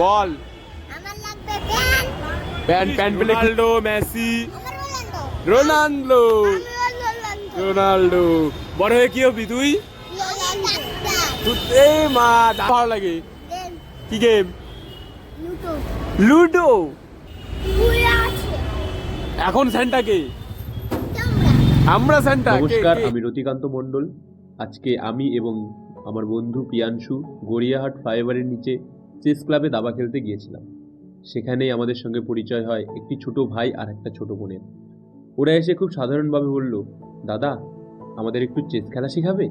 বল। আমার লাগবে pan. Pan pan পেলে রোনাল্ডো, মেসি, রোনাল্ডো, রোনাল্ডো। বড় হয়ে কি হবি তুই? তুই মা ভালো লাগে কি গেম? লুডো। এখন সেন্টা কে? আমরা সেন্টা। নমস্কার, আমি রতিকান্ত মণ্ডল। আজকে আমি এবং আমার বন্ধু পিয়াংশু গড়িয়াহাট ফ্লাইওভারের নিচে চেস ক্লাবে দাবা খেলতে গিয়েছিলাম। সেখানেই আমাদের সঙ্গে পরিচয় হয় একটি ছোট ভাই আর একটা ছোট বোনের। ওরা এসে খুব সাধারণভাবে বলল, দাদা আমাদের একটু চেস খেলা শেখাবে?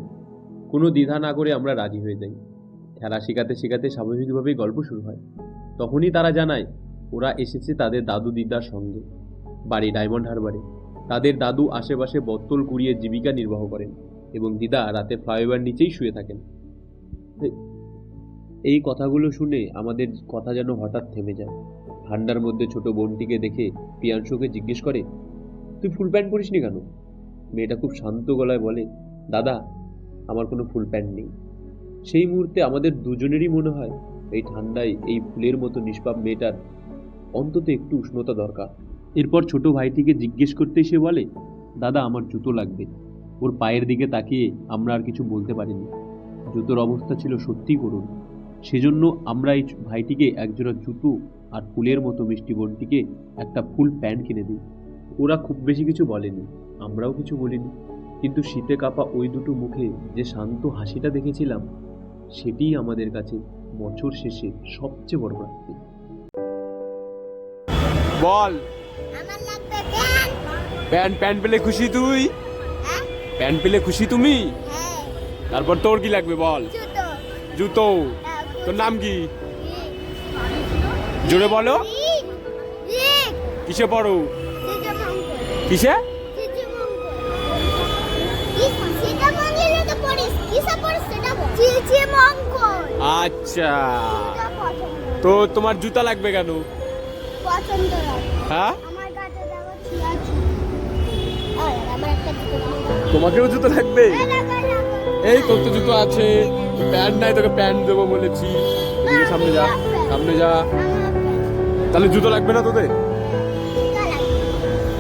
কোনো দ্বিধা না করে আমরা রাজি হয়ে যাই। খেলা শেখাতে শেখাতে স্বাভাবিকভাবেই গল্প শুরু হয়। তখনই তারা জানায় ওরা এসেছে তাদের দাদু দিদার সঙ্গে, বাড়ি ডায়মন্ড হারবারে। তাদের দাদু আশেপাশে বোতল কুড়িয়ে জীবিকা নির্বাহ করেন এবং দিদা রাতে ফ্লাইওভার নিচেই শুয়ে থাকেন। এই কথাগুলো শুনে আমাদের কথা যেন হঠাৎ থেমে যায়। ঠান্ডার মধ্যে ছোট বোনটিকে দেখে পিয়াংশুকে জিজ্ঞেস করে, তুই ফুল প্যান্ট পরিসনি কেন? মেয়েটা খুব শান্ত গলায় বলে, দাদা আমার কোনো ফুল প্যান্ট নেই। সেই মুহূর্তে আমাদের দুজনেরই মনে হয় এই ঠান্ডায় এই ফুলের মতো নিষ্পাপ মেয়েটার অন্তত একটু উষ্ণতা দরকার। এরপর ছোট ভাইটিকে জিজ্ঞেস করতেই সে বলে, দাদা আমার জুতো লাগবে। ওর পায়ের দিকে তাকিয়ে আমরা আর কিছু বলতে পারিনি। জুতোর অবস্থা ছিল সত্যি করুণ। সেজন্য আমরা এই ভাইটিকে একজোড়া জুতো আর ফুলের মতো মিষ্টি বোনটিকে একটা ফুল প্যান্ট কিনে দিই। ওরা খুব বেশি কিছু বলেনি, আমরাও কিছু বলিনি, কিন্তু শীতে কাঁপা ওই দুটো মুখে যে শান্ত হাসিটা দেখেছিলাম সেটিই আমাদের কাছে বছর শেষে সবচেয়ে বড় প্রাপ্তি। বল। আমার লাগবে প্যান। প্যান প্যান পেলে খুশি তুই? হ্যাঁ প্যান পেলে খুশি তুমি? হ্যাঁ। তারপর তোর কি লাগবে বল? জুতো। জুতো। তোর নাম কি? জোরে বলো। কিসে পড়ো? কিসে? আচ্ছা, তো তোমার জুতা লাগবে কেন? হ্যাঁ, তোমাকেও জুতো লাগবে? এই তোর তো জুতো আছে, প্যান্ট নাই, তোকে প্যান্ট দেবো বলেছি। এদিকে সামনে যা, সামনে যা। তাহলে জুতো লাগবে না তোদের?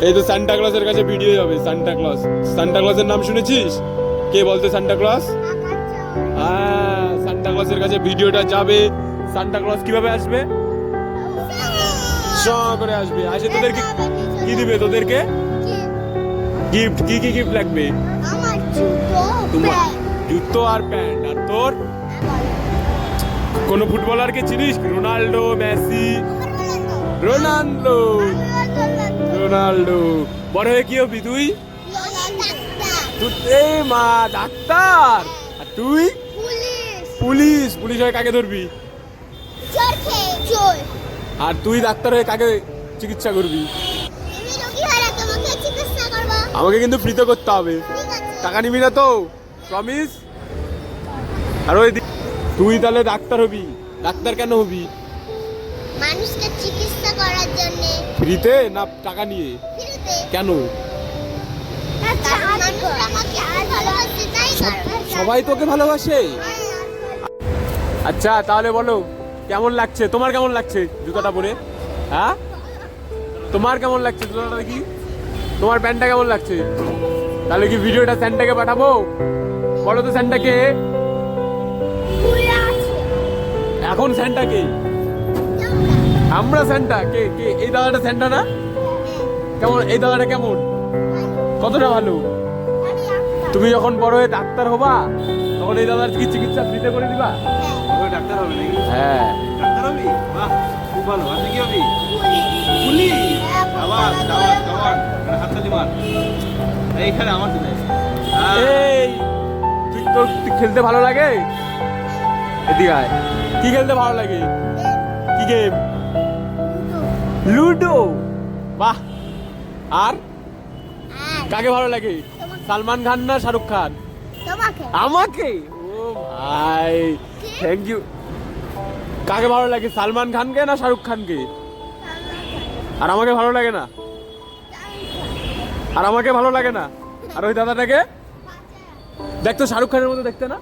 এই তো সান্টা ক্লজের কাছে ভিডিও যাবে। সান্টা ক্লজ, সান্টা ক্লজের নাম শুনেছিস? কে বলতে সান্টা ক্লজ? হ্যাঁ, সান্টা ক্লজের কাছে ভিডিওটা যাবে। সান্টা ক্লজ কিভাবে আসবে? শ করে আসবে। আসে তোদের কি দিবে? তোদেরকে গিফট। কি কি গিফট লাগবে? তোমার জুতো আর প্যান্ট। আর তোর কোন ফুটবলারকে চিনিস? Ronaldo, Messi, Ronaldo, Ronaldo. বড় হয়ে কি হবি তুই? এই মা ডাক্তার। আর তুই? পুলিশ। পুলিশ হয়ে কাকে ধরবি? আর তুই ডাক্তার হয়ে কাকে চিকিৎসা করবি? আমাকে কিন্তু ফ্রিতে করতে হবে, টাকা নিবি না তো? প্রমিস? আর ওই তুই তাহলে ডাক্তার হবি। ডাক্তার কেন হবি? মানুষকে চিকিৎসা করার জন্য। ফ্রিতে না টাকা নিয়ে? ফ্রিতে। কেন? সবাই তোকে ভালোবাসে। আচ্ছা তাহলে বলো, কেমন লাগছে? তোমার কেমন লাগছে জুতাটা পরে? হ্যাঁ, তোমার কেমন লাগছে জুতাটা দেখি? তোমার প্যান্টটা কেমন লাগছে? তাহলে কি ভিডিওটা স্যান্টাকে পাঠাবো? বলো তো স্যান্টাকে। এখন স্যান্টা কে? আমরা স্যান্টা। কে কে? এই দাদাটা স্যান্টা না? কেমন এই দাদাটা? কেমন? কতটা ভালো? তুমি যখন বড় হয়ে ডাক্তার হবা তখন এই দাদার কি চিকিৎসা ফ্রিতে করে দিবা? ডাক্তার হবে নাকি? হ্যাঁ, ডাক্তার হবি? বাহ, খুব ভালো। আর কি হবি? পুলিশ। আবার আবার আবার হাততালি মার। এইখানে আমার দিলে। এই তুই খেলতে ভালো লাগে? এদিকে আয়। কি খেলতে ভালো লাগে? কি গেম? লুডো। বাহ। আর কাকে ভালো লাগে? সালমান খান না শাহরুখ খান? আমাকে? ও ভাই, থ্যাংক ইউ। কাকে ভালো লাগে, সালমান খানকে না শাহরুখ খানকে? আর আমাকে ভালো লাগে না? আর আমাকে ভালো লাগে না? আর ওই দাদাটাকে দেখতো শাহরুখ খানের মতো দেখতে না?